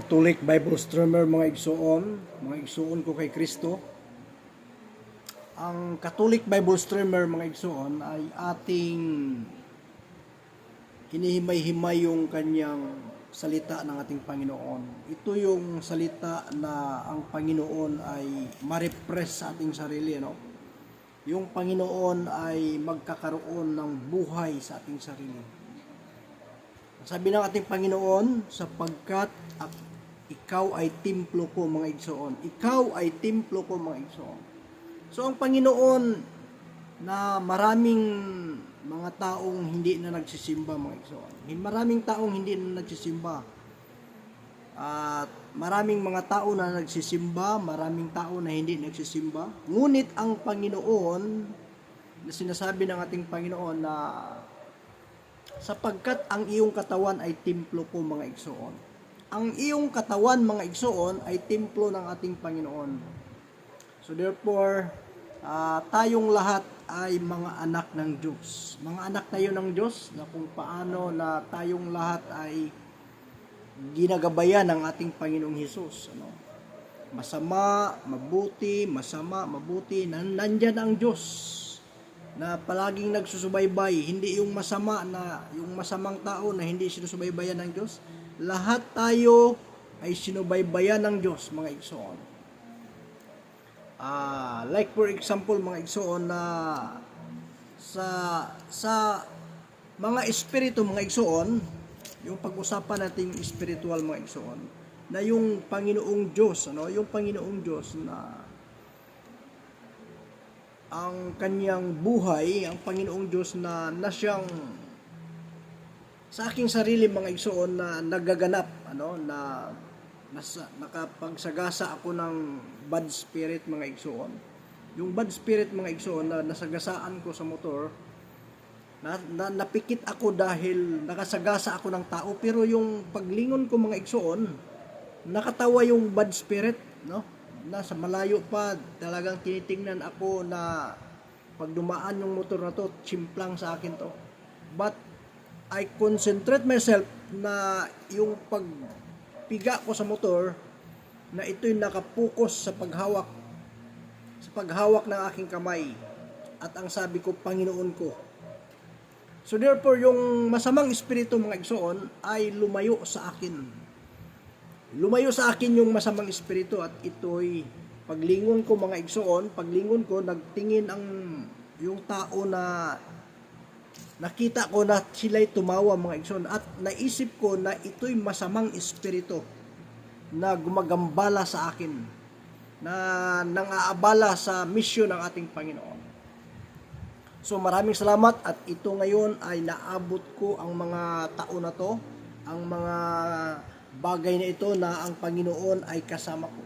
Catholic Bible Streamer mga igsoon ko kay Kristo. Ang Catholic Bible Streamer mga igsoon ay ating hinihimay-himay yung kanyang salita ng ating Panginoon. Ito yung salita na ang Panginoon ay ma-repress sa ating sarili, no? Yung Panginoon ay magkakaroon ng buhay sa ating sarili. Sabi ng ating Panginoon, sapagkat ikaw ay templo ko mga igsoon. Ikaw ay templo ko mga igsoon. So ang Panginoon na maraming mga taong hindi na nagsisimba mga igsoon. Maraming taong hindi na nagsisimba. At maraming mga tao na nagsisimba, maraming tao na hindi nagsisimba. Ngunit ang Panginoon, na sinasabi ng ating Panginoon na sapagkat ang iyong katawan ay templo ko mga igsoon. Ang iyong katawan mga igsoon ay templo ng ating Panginoon. So therefore, tayong lahat ay mga anak ng Diyos. Mga anak tayo ng Diyos na kung paano na tayong lahat ay ginagabayan ng ating Panginoong Hesus. Masama, mabuti, masama, mabuti, nandyan ang Diyos na palaging nagsusubaybay, hindi yung masama na yung masamang tao na hindi sinusubaybayan ng Diyos. Lahat tayo ay sinubaybayan ng Diyos, mga igsoon. Like for example, mga igsoon na sa mga espiritu, mga igsoon, yung pag-usapan nating spiritual, mga igsoon, na yung Panginoong Diyos, yung Panginoong Diyos na ang kanyang buhay, ang Panginoong Diyos na siyang sa aking sarili mga igsoon na nagaganap, na nakapagsagasa ako ng bad spirit mga igsoon. Yung bad spirit mga igsoon na nasagasaan ko sa motor, napikit ako dahil nakasagasa ako ng tao, pero yung paglingon ko mga igsoon, nakatawa yung bad spirit, nasa malayo pa, talagang tinitingnan ako na pag dumaan yung motor na to, chimplang sa akin to. But I concentrate myself na yung pagpiga ko sa motor, na ito'y nakapokus sa paghawak ng aking kamay. At ang sabi ko, Panginoon ko. So therefore, yung masamang espiritu mga igsoon ay lumayo sa akin. Lumayo sa akin yung masamang espiritu at ito'y paglingon ko mga igsoon, paglingon ko, nagtingin yung tao na nakita ko na sila'y tumawa mga igsoon at naisip ko na ito'y masamang espiritu na gumagambala sa akin, na nangaabala sa misyon ng ating Panginoon. So maraming salamat at ito ngayon ay naabot ko ang mga taon na to, ang mga bagay na ito na ang Panginoon ay kasama ko.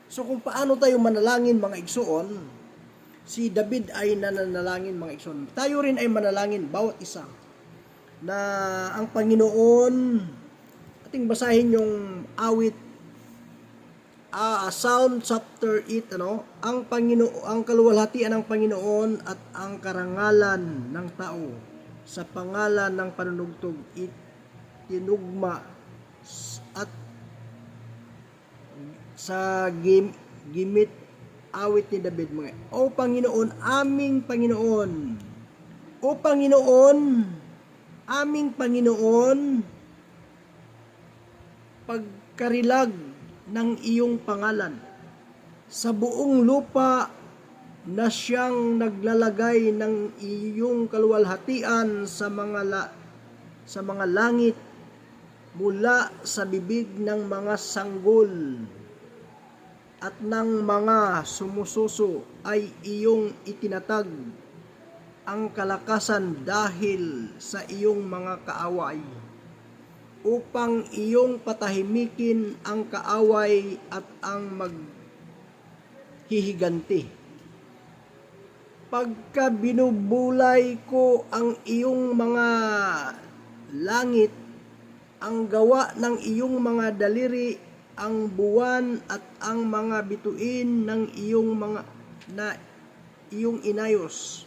So kung paano tayo manalangin mga igsoon, si David ay nananalangin mga igsoon. Tayo rin ay manalangin bawat isa na ang Panginoon, ating basahin yung awit, Psalm chapter 8, ang Panginoon, ang kaluwalhatian ng Panginoon at ang karangalan ng tao sa pangalan ng panunugtog itinugma at sa gimit awit ni David mga. O Panginoon, aming Panginoon. O Panginoon, aming Panginoon, pagkarilag ng iyong pangalan sa buong lupa na siyang naglalagay ng iyong kaluwalhatian sa mga langit mula sa bibig ng mga sanggol at ng mga sumususo ay iyong itinatag ang kalakasan dahil sa iyong mga kaaway, upang iyong patahimikin ang kaaway at ang maghihiganti. Pagka binubulay ko ang iyong mga langit, ang gawa ng iyong mga daliri, ang buwan at ang mga bituin ng iyong inayos.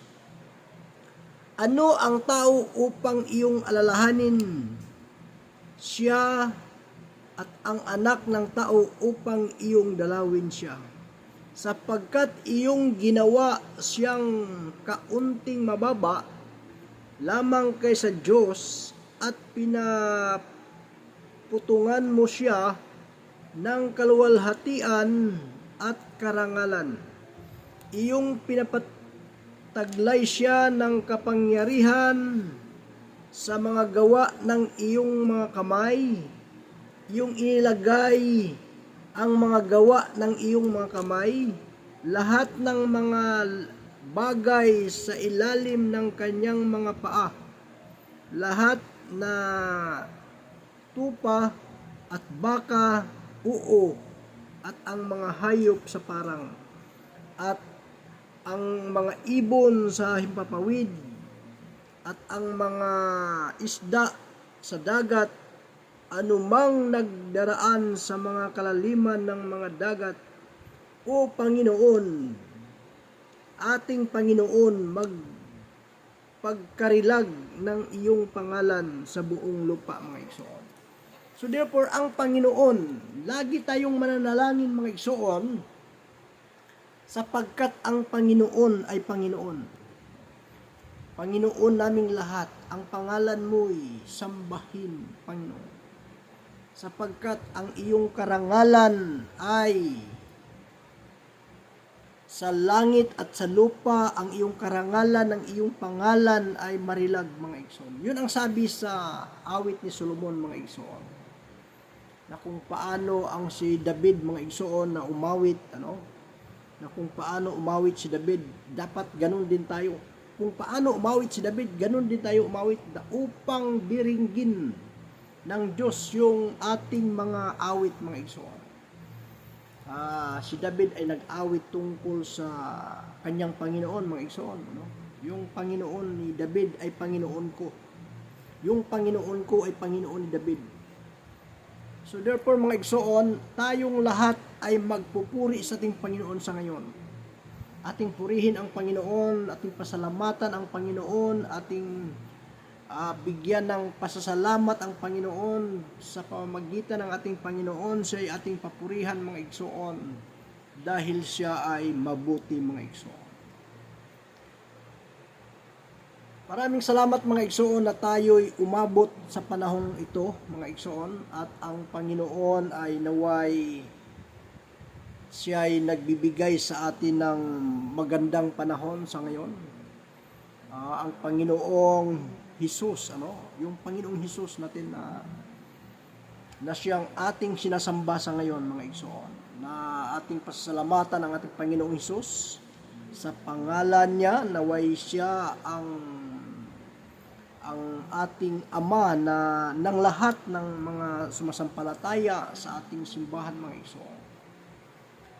Ano ang tao upang iyong alalahanin? Siya at ang anak ng tao upang iyong dalawin siya. Sapagkat iyong ginawa siyang kaunting mababa lamang kaysa Diyos at pinaputungan mo siya ng kaluwalhatian at karangalan. Iyong pinapataglay siya ng kapangyarihan sa mga gawa ng iyong mga kamay. Iyong inilagay ang mga gawa ng iyong mga kamay, lahat ng mga bagay sa ilalim ng kanyang mga paa, lahat na tupa at baka, uo, at ang mga hayop sa parang, at ang mga ibon sa himpapawid, at ang mga isda sa dagat, anumang nagdaraan sa mga kalaliman ng mga dagat. O Panginoon, ating Panginoon, magpagkarilag ng iyong pangalan sa buong lupa, mga igsoon. So therefore, ang Panginoon, lagi tayong mananalangin, mga igsoon, sapagkat ang Panginoon ay Panginoon. Panginoon naming lahat, ang pangalan mo'y sambahin, Panginoon. Sapagkat ang iyong karangalan ay sa langit at sa lupa, ang iyong karangalan, ang iyong pangalan ay marilag, mga igsoon. Yun ang sabi sa awit ni Solomon, mga igsoon, na kung paano ang si David, mga igsoon, na umawit, na kung paano umawit si David, dapat ganun din tayo. Kung paano umawit si David, ganun din tayo umawit, upang biringgin ng Diyos yung ating mga awit, mga igsoon. Si David ay nag-awit tungkol sa kanyang Panginoon, mga igsoon. Yung Panginoon ni David ay Panginoon ko. Yung Panginoon ko ay Panginoon ni David. So therefore, mga igsoon, tayong lahat ay magpupuri sa ating Panginoon sa ngayon. Ating purihin ang Panginoon, ating pasalamatan ang Panginoon, ating bigyan ng pasasalamat ang Panginoon sa pamamagitan ng ating Panginoon. Siya ay ating papurihan, mga igsoon, dahil siya ay mabuti, mga igsoon. Maraming salamat, mga igsoon, na tayo'y umabot sa panahong ito, mga igsoon, at ang Panginoon ay naway siya ay nagbibigay sa atin ng magandang panahon sa ngayon. Ang Panginoong Jesus, yung Panginoong Jesus natin na siyang ating sinasamba sa ngayon, mga igsoon, na ating pasasalamatan ang ating Panginoong Jesus sa pangalan niya. Naway siya ang ating Ama na ng lahat ng mga sumasampalataya sa ating simbahan, mga igsoon,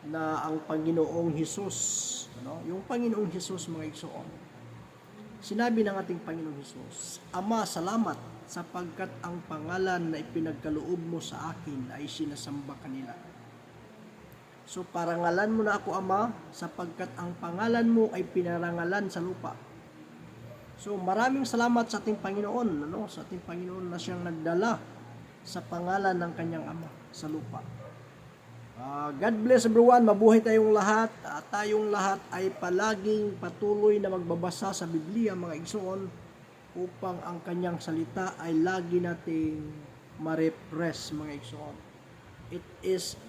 na ang Panginoong Jesus, yung Panginoong Jesus, mga igsoon, sinabi ng ating Panginoong Jesus, Ama, salamat sapagkat ang pangalan na ipinagkaloob mo sa akin ay sinasamba kanila. So parangalan mo na ako, Ama, sapagkat ang pangalan mo ay pinarangalan sa lupa. So maraming salamat sa ating Panginoon, sa ating Panginoon na siyang nagdala sa pangalan ng kanyang Ama sa lupa. God bless everyone. Mabuhay tayong lahat. Tayong lahat ay palaging patuloy na magbabasa sa Biblia, mga igsoon, upang ang kanyang salita ay lagi nating ma-refresh, mga igsoon. It is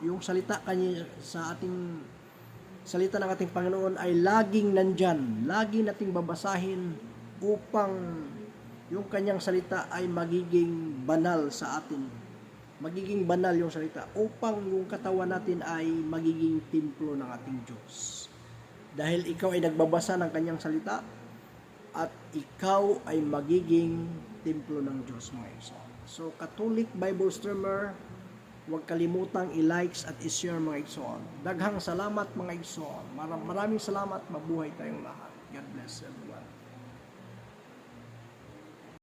yung salita kanya sa ating salita ng ating Panginoon ay laging nandyan. Lagi nating babasahin upang yung kanyang salita ay magiging banal sa atin. Magiging banal yung salita upang yung katawan natin ay magiging templo ng ating Diyos. Dahil ikaw ay nagbabasa ng kanyang salita at ikaw ay magiging templo ng Diyos, mga igsoon. So, Catholic Bible Streamer, huwag kalimutang i-likes at i-share, mga igsoon. Daghang salamat, mga igsoon. Maraming salamat. Mabuhay tayong lahat. God bless everyone.